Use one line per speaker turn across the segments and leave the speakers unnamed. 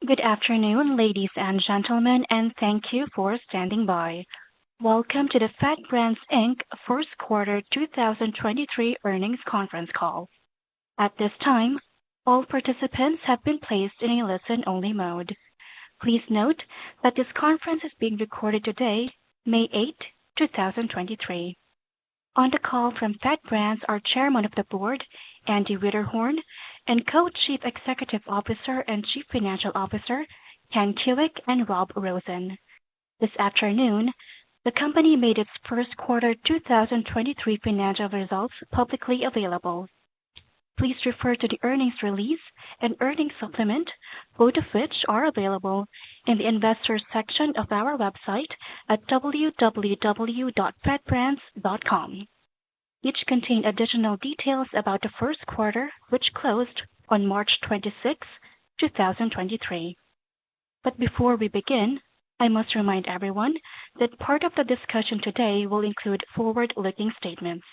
Good afternoon, ladies and gentlemen, and thank you for standing by. Welcome to the Fat Brands Inc. First Quarter 2023 Earnings Conference Call. At this time, all participants have been placed in a listen-only mode. Please note that this conference is being recorded today, May 8, 2023. On the call from Fat Brands are Chairman of the Board, Andy Wiederhorn, and Co-Chief Executive Officer and Chief Financial Officer, Ken Kuick and Rob Rosen. This afternoon, the company made its first quarter 2023 financial results publicly available. Please refer to the earnings release and earnings supplement, both of which are available in the investors section of our website at www.fatbrands.com. Each contain additional details about the first quarter, which closed on March 26, 2023. But before we begin, I must remind everyone that part of the discussion today will include forward-looking statements.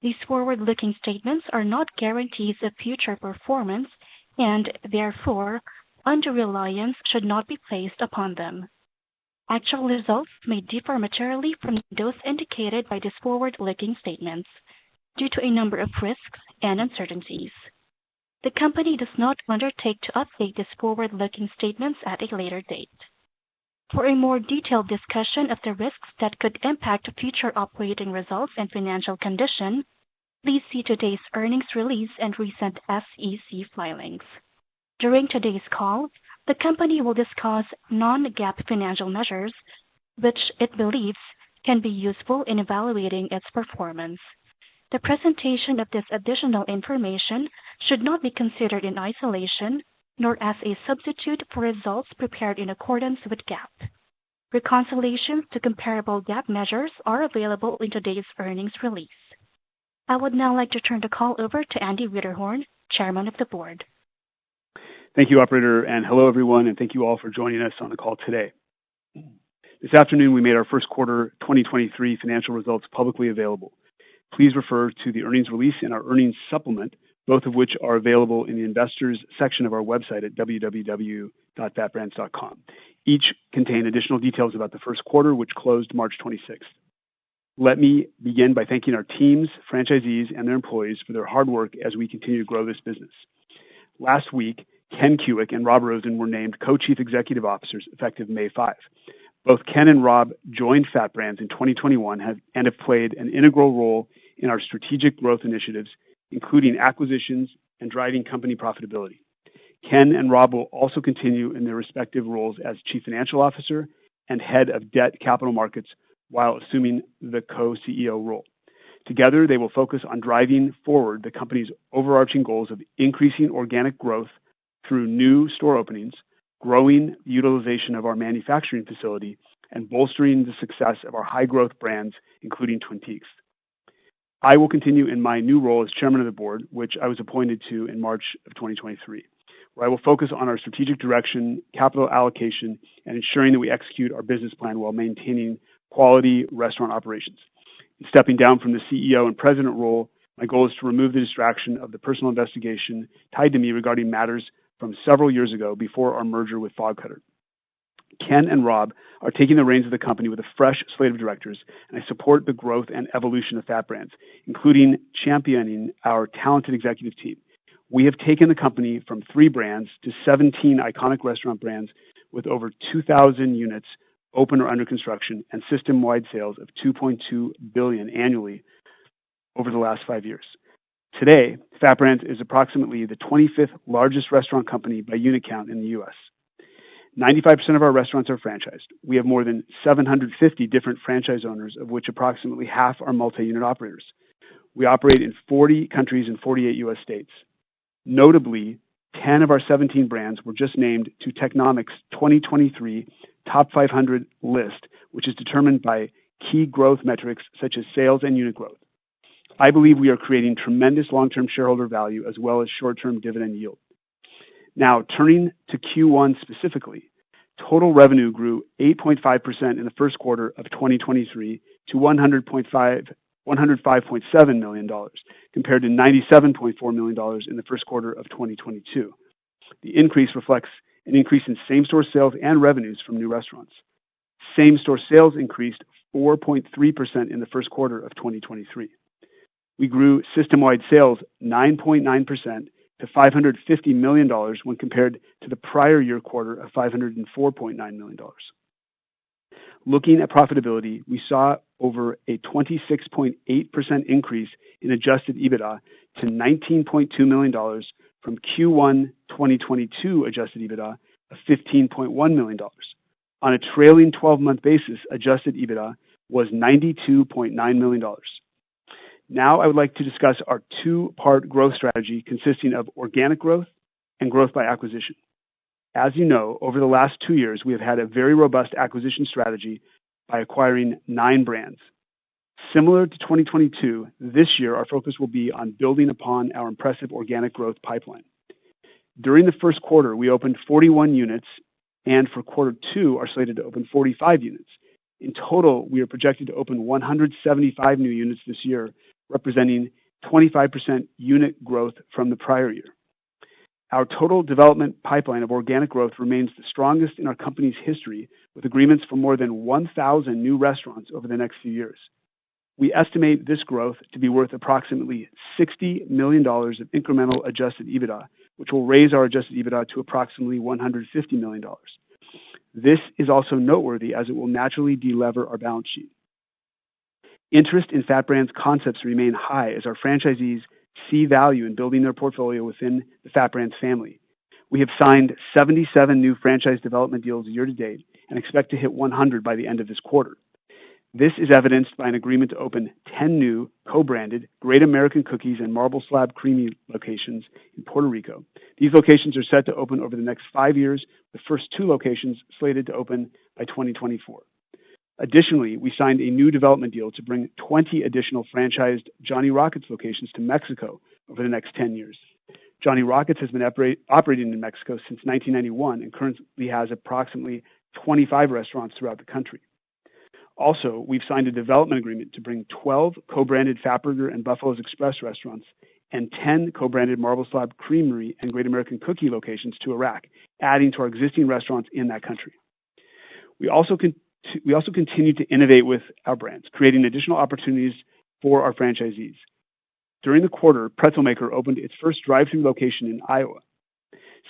These forward-looking statements are not guarantees of future performance and, therefore, undue reliance should not be placed upon them. Actual results may differ materially from those indicated by these forward-looking statements due to a number of risks and uncertainties. The company does not undertake to update these forward-looking statements at a later date. For a more detailed discussion of the risks that could impact future operating results and financial condition, please see today's earnings release and recent SEC filings. During today's call, the company will discuss non-GAAP financial measures, which it believes can be useful in evaluating its performance. The presentation of this additional information should not be considered in isolation, nor as a substitute for results prepared in accordance with GAAP. Reconciliations to comparable GAAP measures are available in today's earnings release. I would now like to turn the call over to Andy Wiederhorn, Chairman of the Board.
Thank you, operator, and hello, everyone, and thank you all for joining us on the call today. This afternoon, we made our first quarter 2023 financial results publicly available. Please refer to the earnings release and our earnings supplement, both of which are available in the investors section of our website at www.fatbrands.com. Each contain additional details about the first quarter, which closed March 26th. Let me begin by thanking our teams, franchisees, and their employees for their hard work as we continue to grow this business. Last week, Ken Kuick and Rob Rosen were named Co-Chief Executive Officers effective May 5. Both Ken and Rob joined Fat Brands in 2021 and have played an integral role in our strategic growth initiatives, including acquisitions and driving company profitability. Ken and Rob will also continue in their respective roles as Chief Financial Officer and Head of Debt Capital Markets while assuming the co-CEO role. Together, they will focus on driving forward the company's overarching goals of increasing organic growth through new store openings, growing the utilization of our manufacturing facility, and bolstering the success of our high-growth brands, including Twin Peaks. I will continue in my new role as Chairman of the Board, which I was appointed to in March of 2023, where I will focus on our strategic direction, capital allocation, and ensuring that we execute our business plan while maintaining quality restaurant operations. In stepping down from the CEO and President role, my goal is to remove the distraction of the personal investigation tied to me regarding matters from several years ago before our merger with Fog Cutter. Ken and Rob are taking the reins of the company with a fresh slate of directors, and I support the growth and evolution of Fat Brands, including championing our talented executive team. We have taken the company from 3 brands to 17 iconic restaurant brands with over 2,000 units open or under construction and system-wide sales of $2.2 billion annually over the last 5 years. Today, Fat Brands is approximately the 25th largest restaurant company by unit count in the U.S. 95% of our restaurants are franchised. We have more than 750 different franchise owners, of which approximately half are multi-unit operators. We operate in 40 countries and 48 U.S. states. Notably, 10 of our 17 brands were just named to Technomic's 2023 Top 500 list, which is determined by key growth metrics such as sales and unit growth. I believe we are creating tremendous long-term shareholder value as well as short-term dividend yield. Now, turning to Q1 specifically, total revenue grew 8.5% in the first quarter of 2023 to $105.7 million, compared to $97.4 million in the first quarter of 2022. The increase reflects an increase in same-store sales and revenues from new restaurants. Same-store sales increased 4.3% in the first quarter of 2023. We grew system-wide sales 9.9% to $550 million when compared to the prior year quarter of $504.9 million. Looking at profitability, we saw over a 26.8% increase in adjusted EBITDA to $19.2 million from Q1 2022 adjusted EBITDA of $15.1 million. On a trailing 12-month basis, adjusted EBITDA was $92.9 million. Now I would like to discuss our two-part growth strategy consisting of organic growth and growth by acquisition. As you know, over the last 2 years, we have had a very robust acquisition strategy by acquiring 9 brands. Similar to 2022, this year our focus will be on building upon our impressive organic growth pipeline. During the first quarter, we opened 41 units, and for quarter 2 are slated to open 45 units. In total, we are projected to open 175 new units this year, representing 25% unit growth from the prior year. Our total development pipeline of organic growth remains the strongest in our company's history, with agreements for more than 1,000 new restaurants over the next few years. We estimate this growth to be worth approximately $60 million of incremental adjusted EBITDA, which will raise our adjusted EBITDA to approximately $150 million. This is also noteworthy as it will naturally delever our balance sheet. Interest in FAT Brands concepts remain high as our franchisees see value in building their portfolio within the FAT Brands family. We have signed 77 new franchise development deals year to date and expect to hit 100 by the end of this quarter. This is evidenced by an agreement to open 10 new co-branded Great American Cookies and Marble Slab Creamy locations in Puerto Rico. These locations are set to open over the next 5 years, the first 2 locations slated to open by 2024. Additionally, we signed a new development deal to bring 20 additional franchised Johnny Rockets locations to Mexico over the next 10 years. Johnny Rockets has been operating in Mexico since 1991 and currently has approximately 25 restaurants throughout the country. Also, we've signed a development agreement to bring 12 co-branded Fatburger and Buffalo's Express restaurants and 10 co-branded Marble Slab Creamery and Great American Cookie locations to Iraq, adding to our existing restaurants in that country. We also continue to innovate with our brands, creating additional opportunities for our franchisees. During the quarter, Pretzel Maker opened its first drive-thru location in Iowa.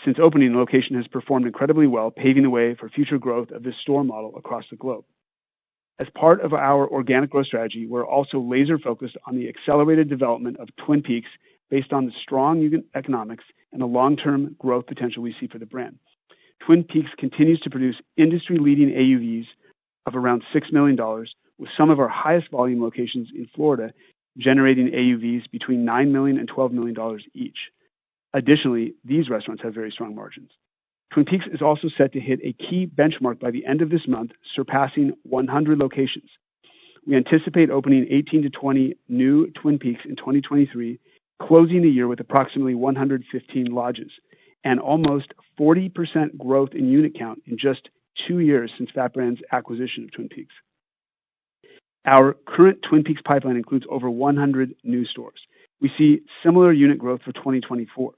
Since opening, the location has performed incredibly well, paving the way for future growth of this store model across the globe. As part of our organic growth strategy, we're also laser-focused on the accelerated development of Twin Peaks based on the strong unit economics and the long-term growth potential we see for the brand. Twin Peaks continues to produce industry-leading AUVs of around $6 million, with some of our highest volume locations in Florida generating AUVs between $9 million and $12 million each. Additionally, these restaurants have very strong margins. Twin Peaks is also set to hit a key benchmark by the end of this month, surpassing 100 locations. We anticipate opening 18 to 20 new Twin Peaks in 2023, closing the year with approximately 115 lodges, and almost 40% growth in unit count in just 2 years since FAT Brands' acquisition of Twin Peaks. Our current Twin Peaks pipeline includes over 100 new stores. We see similar unit growth for 2024.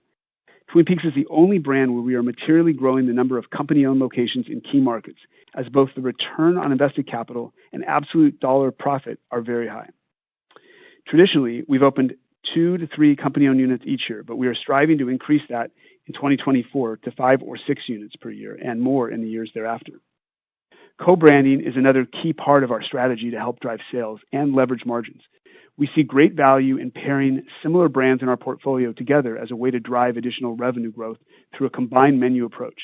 Twin Peaks is the only brand where we are materially growing the number of company-owned locations in key markets, as both the return on invested capital and absolute dollar profit are very high. Traditionally, we've opened 2 to 3 company-owned units each year, but we are striving to increase that in 2024 to 5 or 6 units per year and more in the years thereafter. Co-branding is another key part of our strategy to help drive sales and leverage margins. We see great value in pairing similar brands in our portfolio together as a way to drive additional revenue growth through a combined menu approach.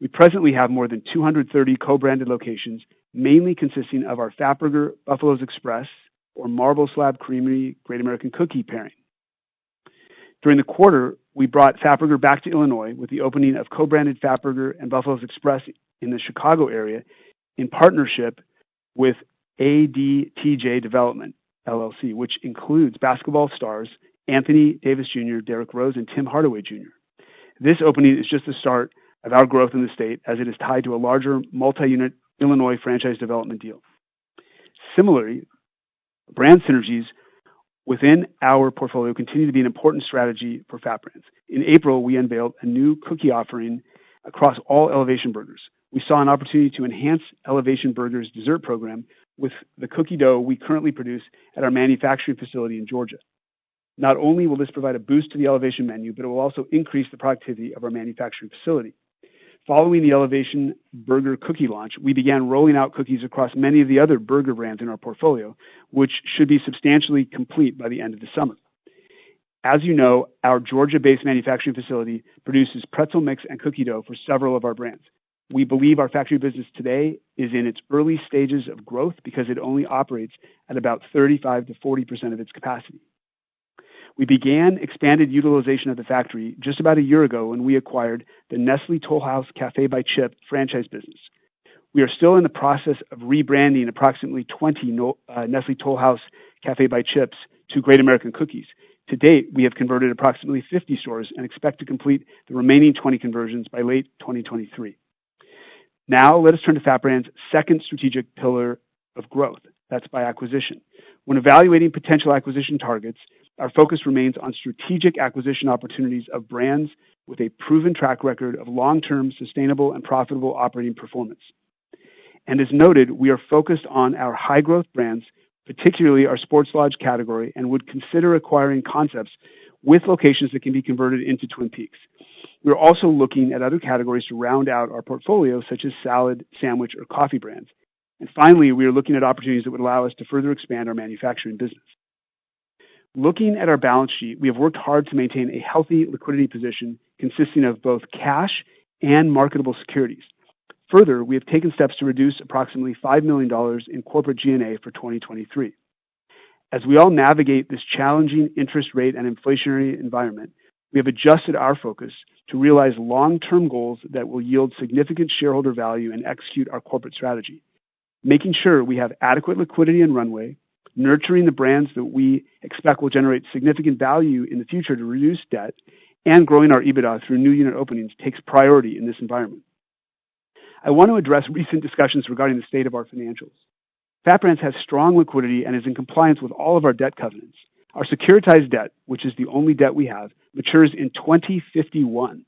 We presently have more than 230 co-branded locations, mainly consisting of our Fatburger, Buffalo's Express, or Marble Slab Creamery, Great American Cookie pairing. During the quarter, we brought Fatburger back to Illinois with the opening of co-branded Fatburger and Buffalo's Express in the Chicago area in partnership with ADTJ Development, LLC, which includes basketball stars Anthony Davis Jr., Derrick Rose, and Tim Hardaway Jr. This opening is just the start of our growth in the state, as it is tied to a larger multi-unit Illinois franchise development deal. Similarly, brand synergies within our portfolio continue to be an important strategy for FAT Brands. In April, we unveiled a new cookie offering across all Elevation Burgers. We saw an opportunity to enhance Elevation Burgers' dessert program with the cookie dough we currently produce at our manufacturing facility in Georgia. Not only will this provide a boost to the Elevation menu, but it will also increase the productivity of our manufacturing facility. Following the Elevation Burger cookie launch, we began rolling out cookies across many of the other burger brands in our portfolio, which should be substantially complete by the end of the summer. As you know, our Georgia-based manufacturing facility produces pretzel mix and cookie dough for several of our brands. We believe our factory business today is in its early stages of growth because it only operates at about 35 to 40% of its capacity. We began expanded utilization of the factory just about a year ago when we acquired the Nestle Toll House Cafe by Chip franchise business. We are still in the process of rebranding approximately 20 Nestle Toll House Cafe by Chips to Great American Cookies. To date, we have converted approximately 50 stores and expect to complete the remaining 20 conversions by late 2023. Now, let us turn to FAT Brand's second strategic pillar of growth. That's by acquisition. When evaluating potential acquisition targets, our focus remains on strategic acquisition opportunities of brands with a proven track record of long-term, sustainable, and profitable operating performance. And as noted, we are focused on our high-growth brands, particularly our sports lodge category, and would consider acquiring concepts with locations that can be converted into Twin Peaks. We're also looking at other categories to round out our portfolio, such as salad, sandwich, or coffee brands. And finally, we are looking at opportunities that would allow us to further expand our manufacturing business. Looking at our balance sheet, we have worked hard to maintain a healthy liquidity position consisting of both cash and marketable securities. Further, we have taken steps to reduce approximately $5 million in corporate G&A for 2023. As we all navigate this challenging interest rate and inflationary environment, we have adjusted our focus to realize long-term goals that will yield significant shareholder value and execute our corporate strategy, making sure we have adequate liquidity and runway, nurturing the brands that we expect will generate significant value in the future to reduce debt, and growing our EBITDA through new unit openings takes priority in this environment. I want to address recent discussions regarding the state of our financials. FAT Brands has strong liquidity and is in compliance with all of our debt covenants. Our securitized debt, which is the only debt we have, matures in 2051.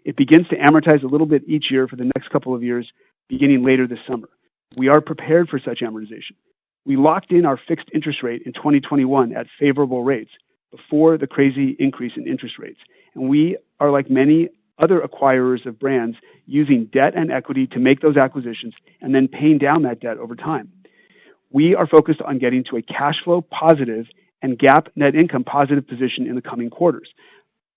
It begins to amortize a little bit each year for the next couple of years, beginning later this summer. We are prepared for such amortization. We locked in our fixed interest rate in 2021 at favorable rates before the crazy increase in interest rates. And we are like many other acquirers of brands using debt and equity to make those acquisitions and then paying down that debt over time. We are focused on getting to a cash flow positive and GAAP net income positive position in the coming quarters.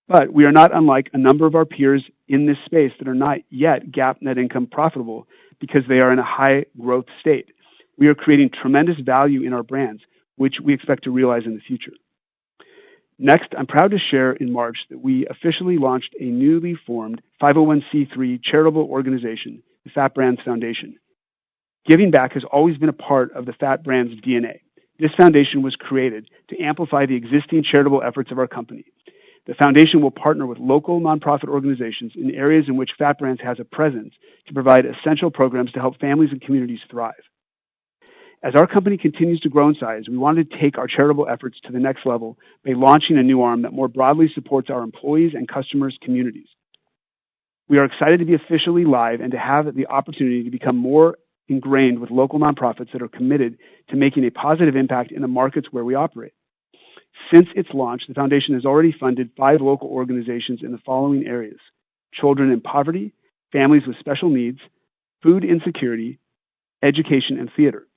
But we are not unlike a number of our peers in this space that are not yet GAAP net income profitable because they are in a high growth state. We are creating tremendous value in our brands, which we expect to realize in the future. Next, I'm proud to share in March that we officially launched a newly formed 501c3 charitable organization, the FAT Brands Foundation. Giving back has always been a part of the FAT Brands DNA. This foundation was created to amplify the existing charitable efforts of our company. The foundation will partner with local nonprofit organizations in areas in which FAT Brands has a presence to provide essential programs to help families and communities thrive. As our company continues to grow in size, we wanted to take our charitable efforts to the next level by launching a new arm that more broadly supports our employees and customers' communities. We are excited to be officially live and to have the opportunity to become more ingrained with local nonprofits that are committed to making a positive impact in the markets where we operate. Since its launch, the foundation has already funded 5 local organizations in the following areas: children in poverty, families with special needs, food insecurity, education, and theater.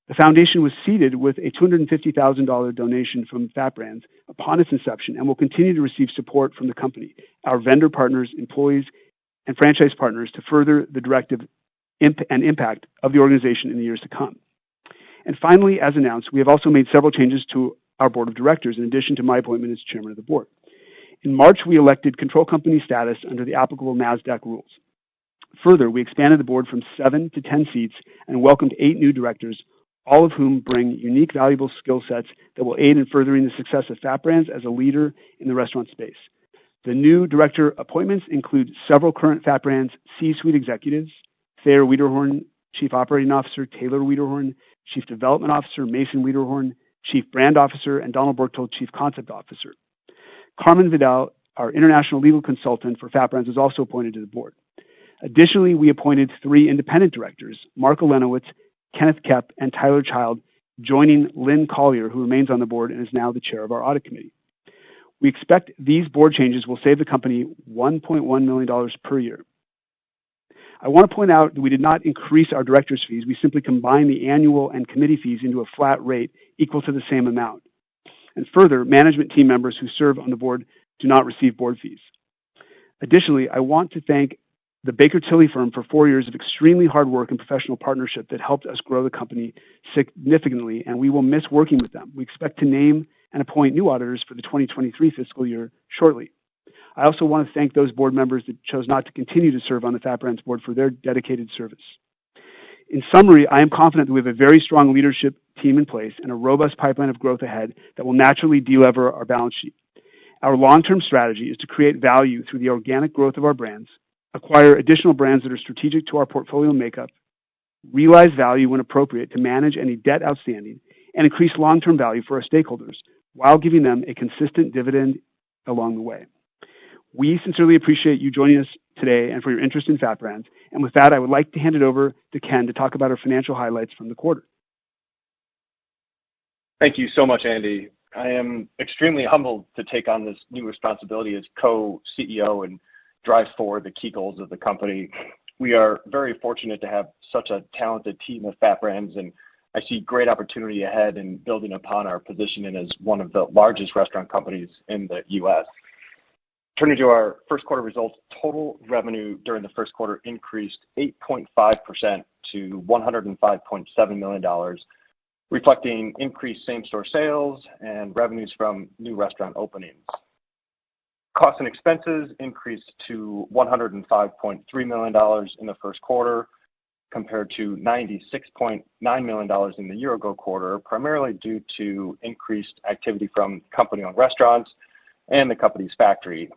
The foundation was seeded with a $250,000 donation from FAT Brands upon its inception and will continue to receive support from the company, our vendor partners, employees, and franchise partners to further the directive and impact of the organization in the years to come. And finally, as announced, we have also made several changes to our board of directors in addition to my appointment as chairman of the board. In March, we elected control company status under the applicable NASDAQ rules. Further, we expanded the board from 7 to 10 seats and welcomed 8 new directors, all of whom bring unique, valuable skill sets that will aid in furthering the success of FAT Brands as a leader in the restaurant space. The new director appointments include several current FAT Brands C-suite executives: Thayer Wiederhorn, Chief Operating Officer; Taylor Wiederhorn, Chief Development Officer; Mason Wiederhorn, Chief Brand Officer; and Donald Berchtold, Chief Concept Officer. Carmen Vidal, our international legal consultant for FAT Brands, was also appointed to the board. Additionally, we appointed 3 independent directors, Mark Olenowitz, Kenneth Kepp, and Tyler Child, joining Lynn Collier, who remains on the board and is now the chair of our audit committee. We expect these board changes will save the company $1.1 million per year. I want to point out that we did not increase our directors' fees. We simply combined the annual and committee fees into a flat rate equal to the same amount. And further, management team members who serve on the board do not receive board fees. Additionally, I want to thank the Baker Tilly firm for 4 years of extremely hard work and professional partnership that helped us grow the company significantly, and we will miss working with them. We expect to name and appoint new auditors for the 2023 fiscal year shortly. I also want to thank those board members that chose not to continue to serve on the FAT Brands board for their dedicated service. In summary, I am confident that we have a very strong leadership team in place and a robust pipeline of growth ahead that will naturally delever our balance sheet. Our long-term strategy is to create value through the organic growth of our brands, acquire additional brands that are strategic to our portfolio makeup, realize value when appropriate to manage any debt outstanding, and increase long-term value for our stakeholders while giving them a consistent dividend along the way. We sincerely appreciate you joining us today and for your interest in FAT Brands. And with that, I would like to hand it over to Ken to talk about our financial highlights from the quarter.
Thank you so much, Andy. I am extremely humbled to take on this new responsibility as co-CEO and drive forward the key goals of the company. We are very fortunate to have such a talented team of FAT Brands, and I see great opportunity ahead in building upon our position as one of the largest restaurant companies in the U.S. Turning to our first quarter results, total revenue during the first quarter increased 8.5% to $105.7 million, reflecting increased same-store sales and revenues from new restaurant openings. Costs and expenses increased to $105.3 million in the first quarter, compared to $96.9 million in the year-ago quarter, primarily due to increased activity from company-owned restaurants and the company's factory,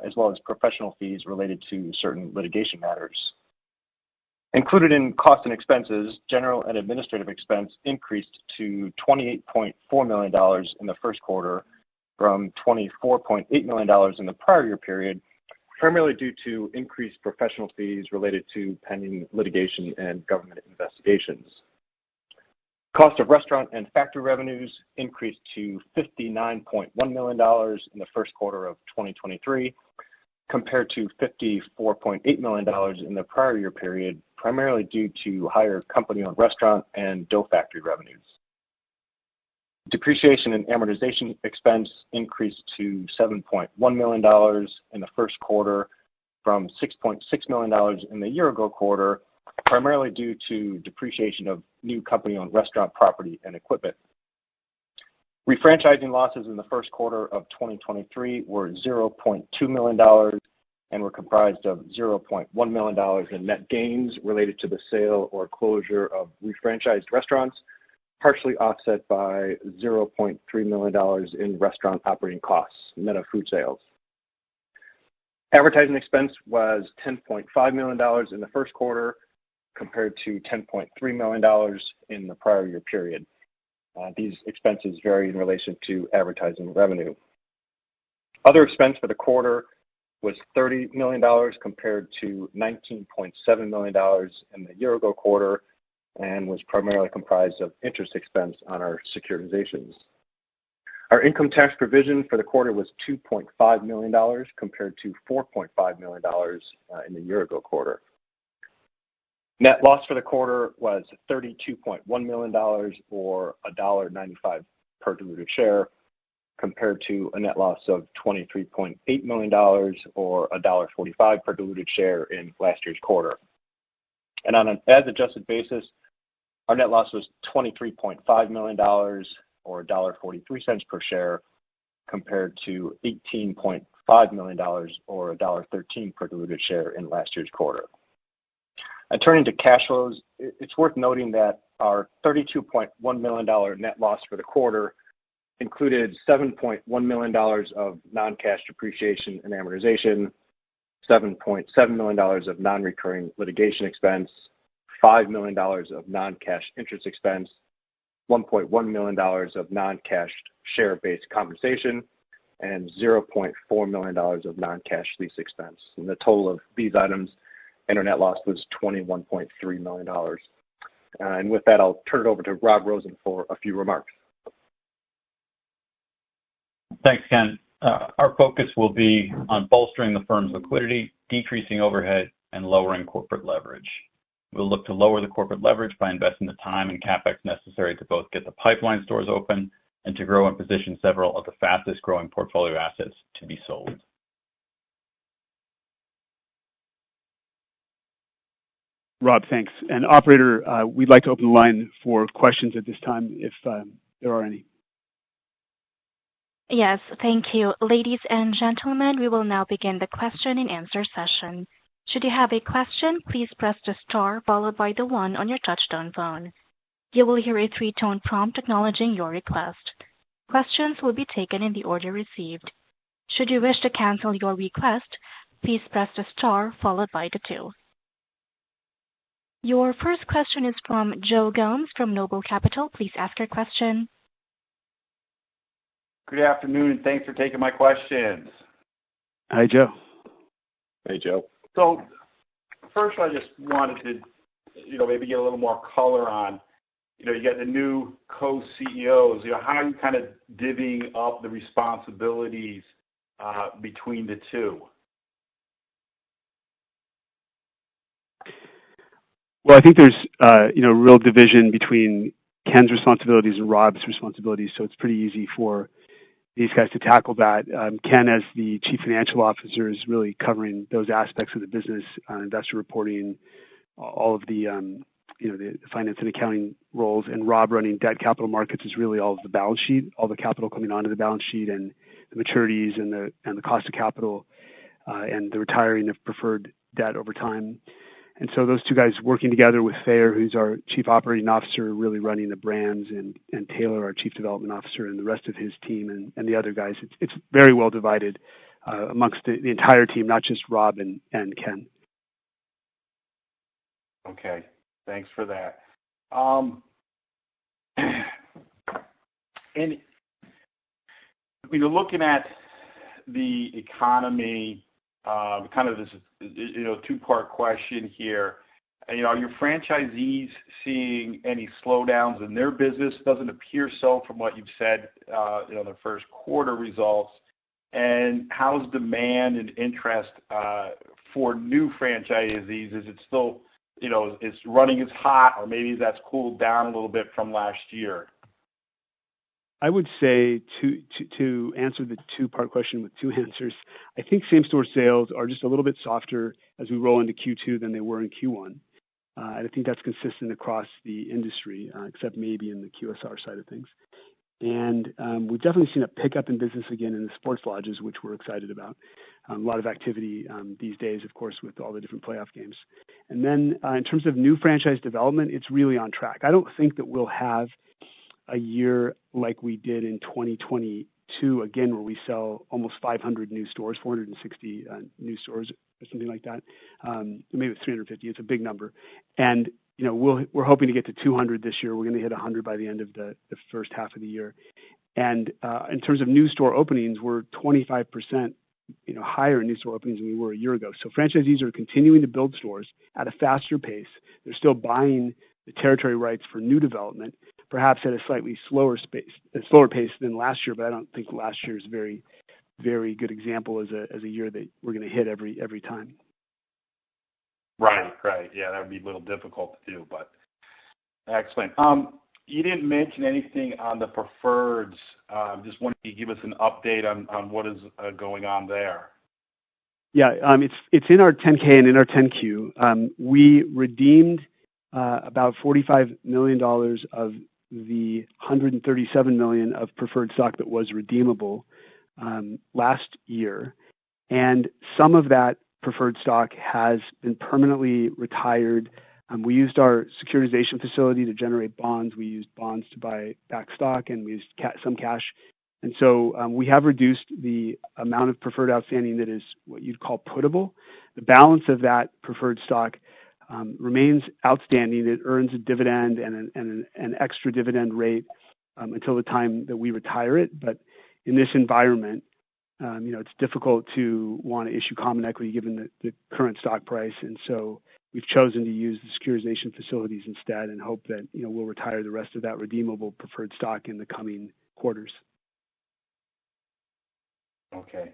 as well as professional fees related to certain litigation matters. Included in costs and expenses, general and administrative expense increased to $28.4 million in the first quarter from $24.8 million in the prior year period, primarily due to increased professional fees related to pending litigation and government investigations. Cost of restaurant and factory revenues increased to $59.1 million in the first quarter of 2023, compared to $54.8 million in the prior year period, primarily due to higher company-owned restaurant and dough factory revenues. Depreciation and amortization expense increased to $7.1 million in the first quarter from $6.6 million in the year-ago quarter, primarily due to depreciation of new company-owned restaurant property and equipment. Refranchising losses in the first quarter of 2023 were $0.2 million and were comprised of $0.1 million in net gains related to the sale or closure of refranchised restaurants, partially offset by $0.3 million in restaurant operating costs, net of food sales. Advertising expense was $10.5 million in the first quarter, compared to $10.3 million in the prior year period. These expenses vary in relation to advertising revenue. Other expense for the quarter was $30 million compared to $19.7 million in the year-ago quarter, and was primarily comprised of interest expense on our securitizations. Our income tax provision for the quarter was $2.5 million compared to $4.5 million in the year-ago quarter. Net loss for the quarter was $32.1 million, or $1.95 per diluted share, compared to a net loss of $23.8 million, or $1.45 per diluted share in last year's quarter. And on an as-adjusted basis, our net loss was $23.5 million, or $1.43 per share, compared to $18.5 million, or $1.13 per diluted share in last year's quarter. And turning to cash flows, it's worth noting that our $32.1 million net loss for the quarter included $7.1 million of non-cash depreciation and amortization, $7.7 million of non-recurring litigation expense, $5 million of non-cash interest expense, $1.1 million of non-cash share-based compensation, and $0.4 million of non-cash lease expense. And the total of these items and our net loss was $21.3 million. And with that, I'll turn it over to Rob Rosen for a few remarks.
Thanks, Ken. Our focus will be on bolstering the firm's liquidity, decreasing overhead, and lowering corporate leverage. We'll look to lower the corporate leverage by investing the time and CapEx necessary to both get the pipeline stores open and to grow and position several of the fastest growing portfolio assets to be sold.
Rob, thanks. And operator, we'd like to open the line for questions at this time, if there are any.
Yes, thank you. Ladies and gentlemen, we will now begin the question and answer session. Should you have a question, please press the star followed by the 1 on your touchtone phone. You will hear a 3-tone prompt acknowledging your request. Questions will be taken in the order received. Should you wish to cancel your request, please press the star followed by the 2. Your first question is from Joe Gomes from Noble Capital. Please ask your question.
Good afternoon, and thanks for taking my questions.
Hi, Joe.
Hey, Joe.
So, first, I just wanted to, maybe get a little more color on, you got the new co-CEOs. How are you kind of divvying up the responsibilities between the two?
Well, I think there's, real division between Ken's responsibilities and Rob's responsibilities, so it's pretty easy for these guys to tackle that. Ken, as the Chief Financial Officer, is really covering those aspects of the business, investor reporting, all of the, the finance and accounting roles, and Rob running debt capital markets is really all of the balance sheet, all the capital coming onto the balance sheet, and the maturities and the cost of capital, and the retiring of preferred debt over time. And so those two guys working together with Thayer, who's our Chief Operating Officer, really running the brands, and Taylor, our Chief Development Officer, and the rest of his team and the other guys. It's very well divided amongst the entire team, not just Rob and Ken.
Okay, thanks for that. And looking at the economy, kind of this, two-part question here. Are your franchisees seeing any slowdowns in their business? Doesn't appear so from what you've said, the first quarter results. And how's demand and interest for new franchisees? Is it still, is running as hot, or maybe that's cooled down a little bit from last year?
I would say to answer the two-part question with two answers, I think same-store sales are just a little bit softer as we roll into Q2 than they were in Q1. And I think that's consistent across the industry, except maybe in the QSR side of things. And we've definitely seen a pickup in business again in the sports lodges, which we're excited about. A lot of activity these days, of course, with all the different playoff games. And then in terms of new franchise development, it's really on track. I don't think that we'll have a year like we did in 2022, again, where we sell almost 500 new stores, 460 new stores or something like that. Maybe it's 350. It's a big number. And, we're hoping to get to 200 this year. We're going to hit 100 by the end of the first half of the year. And in terms of new store openings, we're 25% higher in new store openings than we were a year ago. So franchisees are continuing to build stores at a faster pace. They're still buying the territory rights for new development, perhaps at a slightly slower pace than last year, but I don't think last year is a very, very good example as a year that we're going to hit every time.
Right. Yeah, that would be a little difficult to do, but excellent. You didn't mention anything on the preferreds. Just wanted you to give us an update on what is going on there.
Yeah, it's in our 10K and in our 10Q. We redeemed about $45 million of the $137 million of preferred stock that was redeemable last year, and some of that preferred stock has been permanently retired. We used our securitization facility to generate bonds. We used bonds to buy back stock, and we used some cash. And so we have reduced the amount of preferred outstanding that is what you'd call puttable. The balance of that preferred stock remains outstanding. It earns a dividend and an extra dividend rate until the time that we retire it. But in this environment, It's difficult to want to issue common equity given the current stock price, and so we've chosen to use the securitization facilities instead, and hope that we'll retire the rest of that redeemable preferred stock in the coming quarters.
Okay.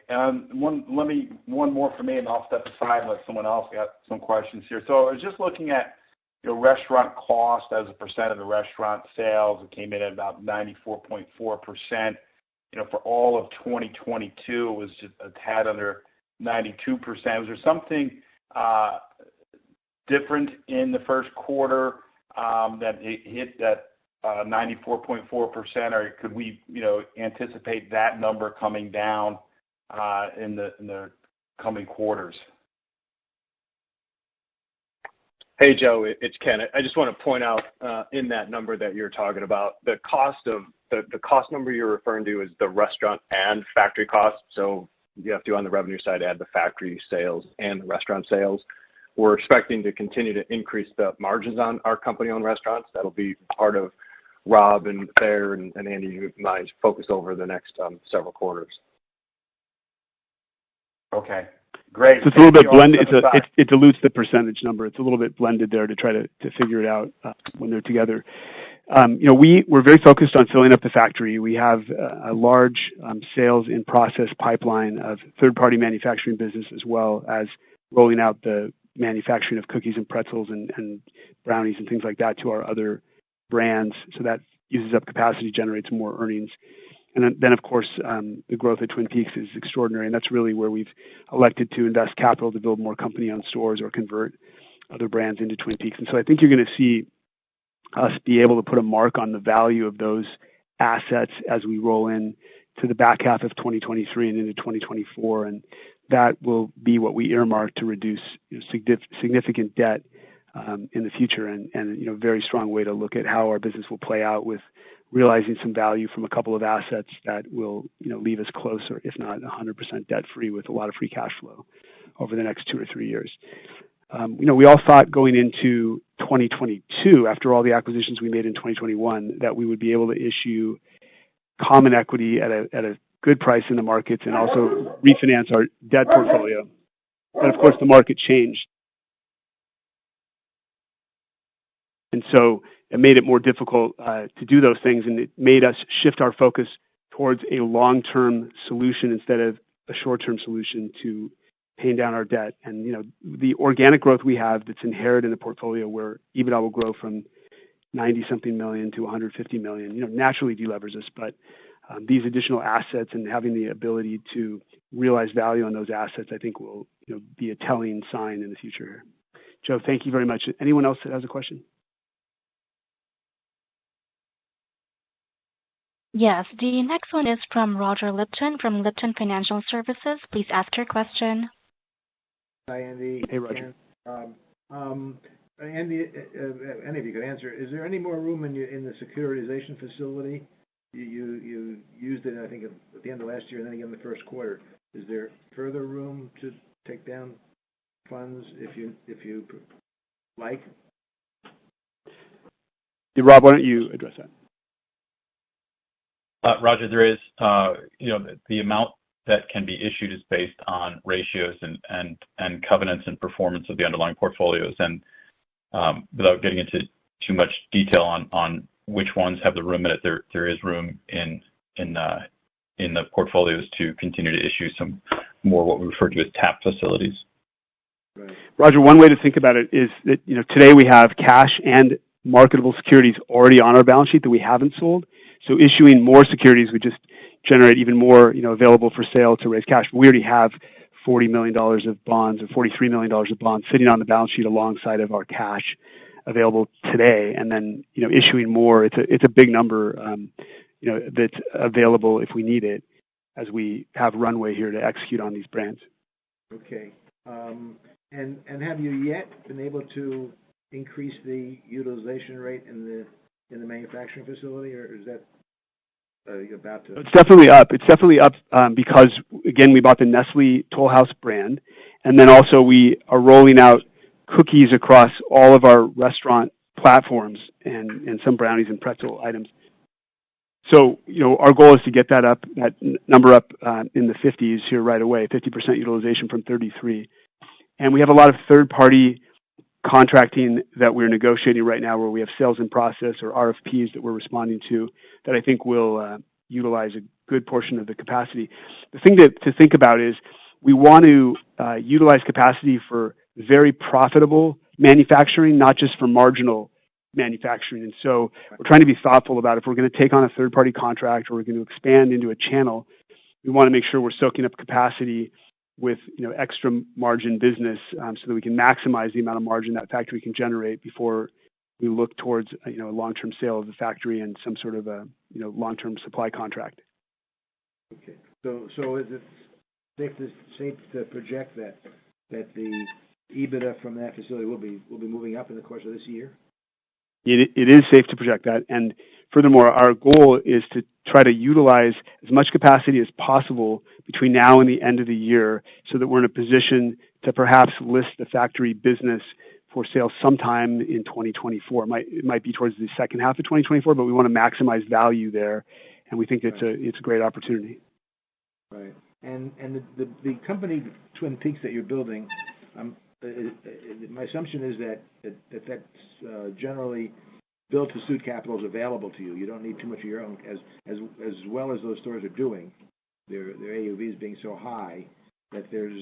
One more for me, and I'll step aside and let someone else got some questions here. So I was just looking at your restaurant cost as a percent of the restaurant sales. It came in at about 94.4%. For all of 2022, it was just a tad under 92%. Was there something different in the first quarter that it hit that 94.4%, or could we, anticipate that number coming down in the coming quarters?
Hey, Joe, it's Ken. I just want to point out in that number that you're talking about, the cost number you're referring to is the restaurant and factory costs. So you have to, on the revenue side, add the factory sales and the restaurant sales. We're expecting to continue to increase the margins on our company-owned restaurants. That'll be part of Rob and Thayer and Andy my focus over the next several quarters.
Okay, great.
So it's a little bit blended. It dilutes the percentage number. It's a little bit blended there to try to figure it out when they're together. We're very focused on filling up the factory. We have a large sales in process pipeline of third-party manufacturing business, as well as rolling out the manufacturing of cookies and pretzels and brownies and things like that to our other brands. So that uses up capacity, generates more earnings. And then of course, the growth at Twin Peaks is extraordinary, and that's really where we've elected to invest capital to build more company-owned stores or convert other brands into Twin Peaks. And so I think you're going to see us be able to put a mark on the value of those assets as we roll in to the back half of 2023 and into 2024, and that will be what we earmark to reduce significant debt in the future, and very strong way to look at how our business will play out, with realizing some value from a couple of assets that will leave us closer, if not 100% debt free, with a lot of free cash flow over the next 2 or 3 years. We all thought going into 2022, after all the acquisitions we made in 2021, that we would be able to issue common equity at a good price in the markets and also refinance our debt portfolio. And of course, the market changed. And so it made it more difficult to do those things, and it made us shift our focus towards a long-term solution instead of a short-term solution to paying down our debt. And the organic growth we have that's inherent in the portfolio, where EBITDA will grow from 90-something million to 150 million, naturally delevers us. But these additional assets and having the ability to realize value on those assets, I think will be a telling sign in the future. Joe, thank you very much. Anyone else that has a question?
Yes, the next one is from Roger Lipton from Lipton Financial Services. Please ask your question.
Hi, Andy.
Hey, Roger.
Andy, any of you could answer. Is there any more room in the securitization facility? You used it, I think, at the end of last year and then again in the first quarter. Is there further room to take down funds if you like?
Yeah, Rob, why don't you address that?
Roger, there is, the amount that can be issued is based on ratios and covenants and performance of the underlying portfolios. And without getting into too much detail on which ones have the room in it, there is room in the portfolios to continue to issue some more what we refer to as tap facilities.
Right.
Roger, one way to think about it is that today we have cash and marketable securities already on our balance sheet that we haven't sold. So issuing more securities would just generate even more, available for sale to raise cash. We already have $40 million of bonds or $43 million of bonds sitting on the balance sheet alongside of our cash available today. And then, issuing more, it's a big number, that's available if we need it, as we have runway here to execute on these brands.
Okay. And have you yet been able to increase the utilization rate in the manufacturing facility, or is that about to?
It's definitely up. It's definitely up because, again, we bought the Nestle Toll House brand, and then also we are rolling out cookies across all of our restaurant platforms and some brownies and pretzel items. So, our goal is to get that number up in the 50s here right away, 50% utilization from 33. And we have a lot of third-party contracting that we're negotiating right now, where we have sales in process or RFPs that we're responding to that I think will utilize a good portion of the capacity. The thing to think about is we want to utilize capacity for very profitable manufacturing, not just for marginal manufacturing. And so we're trying to be thoughtful about if we're going to take on a third-party contract or we're going to expand into a channel, we want to make sure we're soaking up capacity with extra margin business so that we can maximize the amount of margin that factory can generate before we look towards a long-term sale of the factory and some sort of a long-term supply contract.
Okay. So is it safe to project that the EBITDA from that facility will be moving up in the course of this year?
It is safe to project that, and furthermore, our goal is to try to utilize as much capacity as possible between now and the end of the year so that we're in a position to perhaps list the factory business for sale sometime in 2024. It might be towards the second half of 2024, but we want to maximize value there, and we think it's a great opportunity.
Right. And the company Twin Peaks that you're building, my assumption is that's generally built-to-suit capital is available to you. You don't need too much of your own, as well as those stores are doing. Their AUVs being so high that there's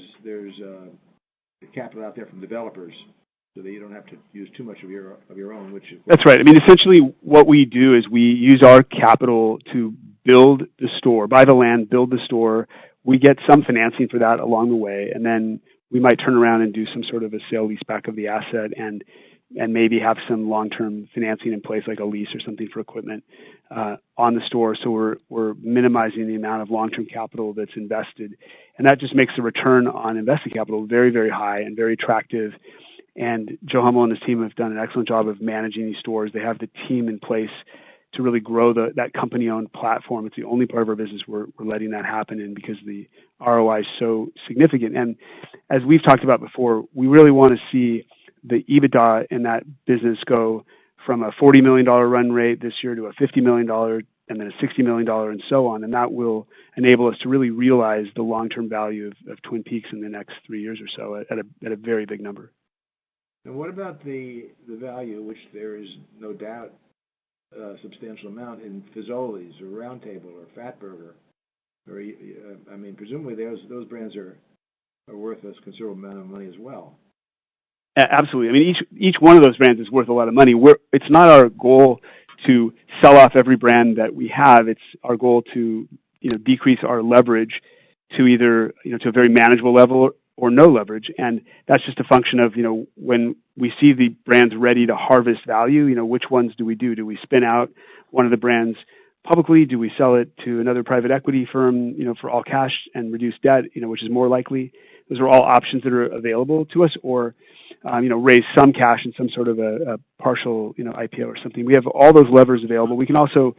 capital out there from developers, so that you don't have to use too much of your own. That's
right. I mean, essentially, what we do is we use our capital to build the store, buy the land, build the store. We get some financing for that along the way, and then we might turn around and do some sort of a sale leaseback of the asset and maybe have some long-term financing in place, like a lease or something for equipment on the store. So we're minimizing the amount of long-term capital that's invested, and that just makes the return on invested capital very, very high and very attractive. And Joe Hummel and his team have done an excellent job of managing these stores. They have the team in place to really grow that company-owned platform. It's the only part of our business we're letting that happen in because the ROI is so significant. And as we've talked about before, we really want to see the EBITDA in that business go from a $40 million run rate this year to a $50 million and then a $60 million and so on. And that will enable us to really realize the long-term value of Twin Peaks in the next 3 years or so at a very big number.
And what about the value, which there is no doubt a substantial amount in Fazoli's or Round Table or Fatburger? Or I mean, presumably those brands are worth a considerable amount of money as well.
Absolutely. I mean, each one of those brands is worth a lot of money. It's not our goal to sell off every brand that we have. It's our goal to decrease our leverage to either to a very manageable level or no leverage, and that's just a function of when we see the brands ready to harvest value. Which ones do we do? Do we spin out one of the brands publicly? Do we sell it to another private equity firm for all cash and reduce debt? Which is more likely. Those are all options that are available to us, or raise some cash in some sort of a partial IPO or something. We have all those levers available. We can also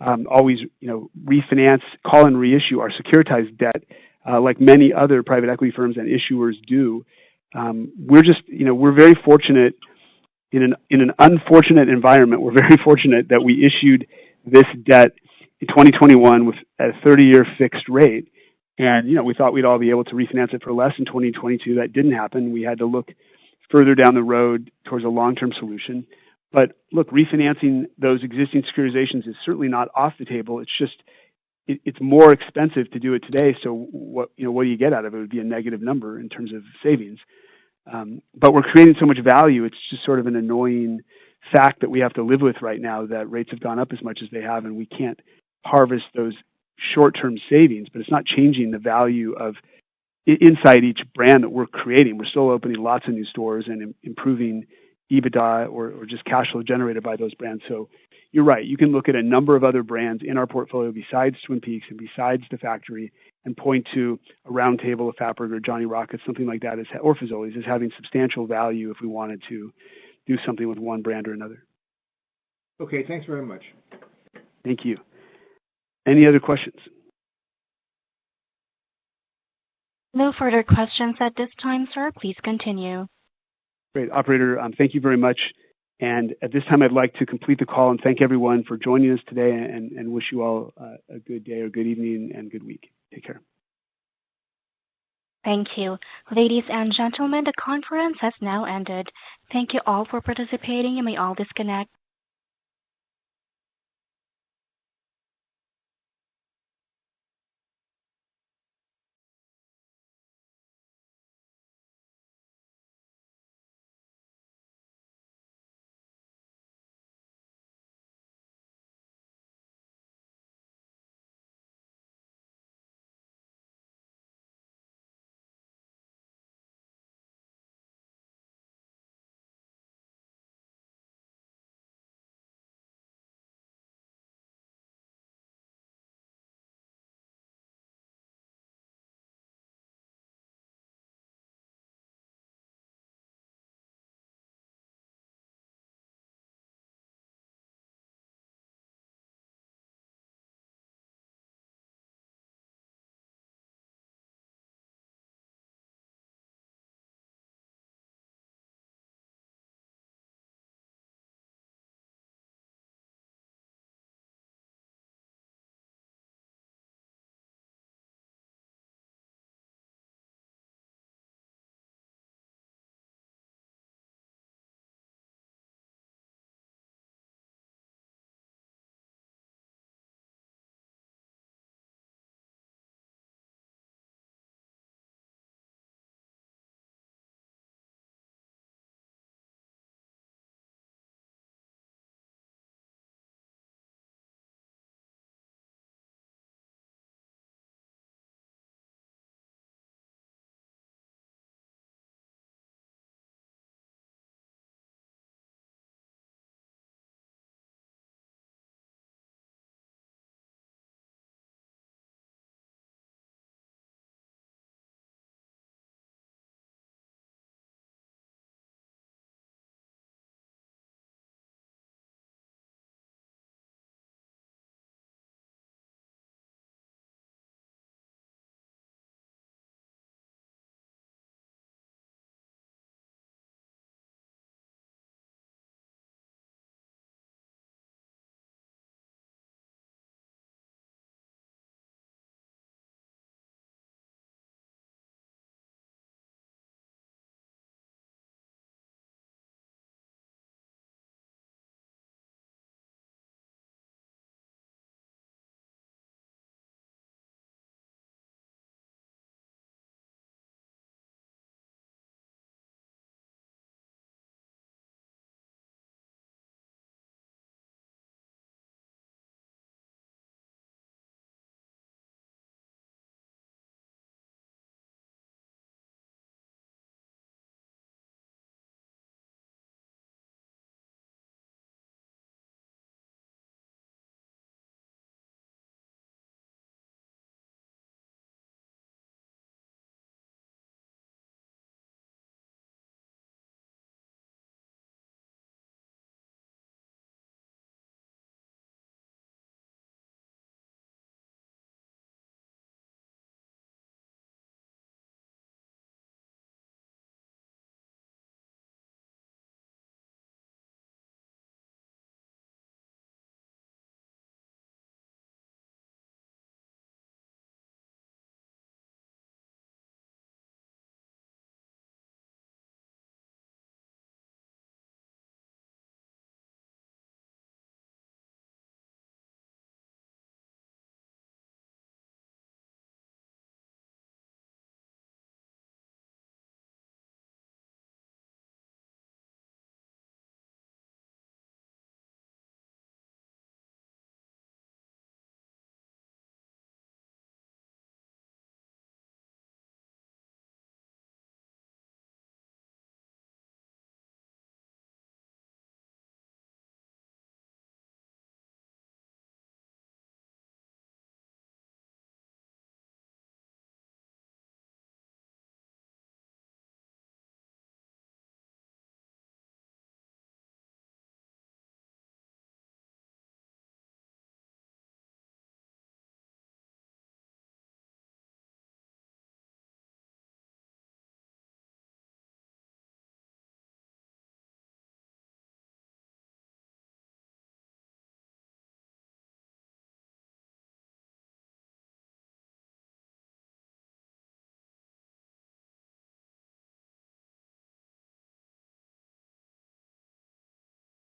always refinance, call and reissue our securitized debt. Like many other private equity firms and issuers do. We're very fortunate in an unfortunate environment. We're very fortunate that we issued this debt in 2021 with a 30-year fixed rate. And, we thought we'd all be able to refinance it for less in 2022. That didn't happen. We had to look further down the road towards a long-term solution. But look, refinancing those existing securitizations is certainly not off the table. It's just, it's more expensive to do it today. So what do you get out of it? It would be a negative number in terms of savings. But we're creating so much value. It's just sort of an annoying fact that we have to live with right now, that rates have gone up as much as they have, and we can't harvest those short-term savings, but it's not changing the value of inside each brand that we're creating. We're still opening lots of new stores and improving EBITDA or just cash flow generated by those brands. So you're right. You can look at a number of other brands in our portfolio besides Twin Peaks and besides the factory and point to a Round Table, a Fatburger, Johnny Rockets, something like that, or Fazoli's, as having substantial value if we wanted to do something with one brand or another.
Okay, thanks very much.
Thank you. Any other questions?
No further questions at this time, sir. Please continue.
Great. Operator, thank you very much. And at this time, I'd like to complete the call and thank everyone for joining us today and wish you all a good day or good evening and good week. Take care.
Thank you. Ladies and gentlemen, the conference has now ended. Thank you all for participating. You may all disconnect.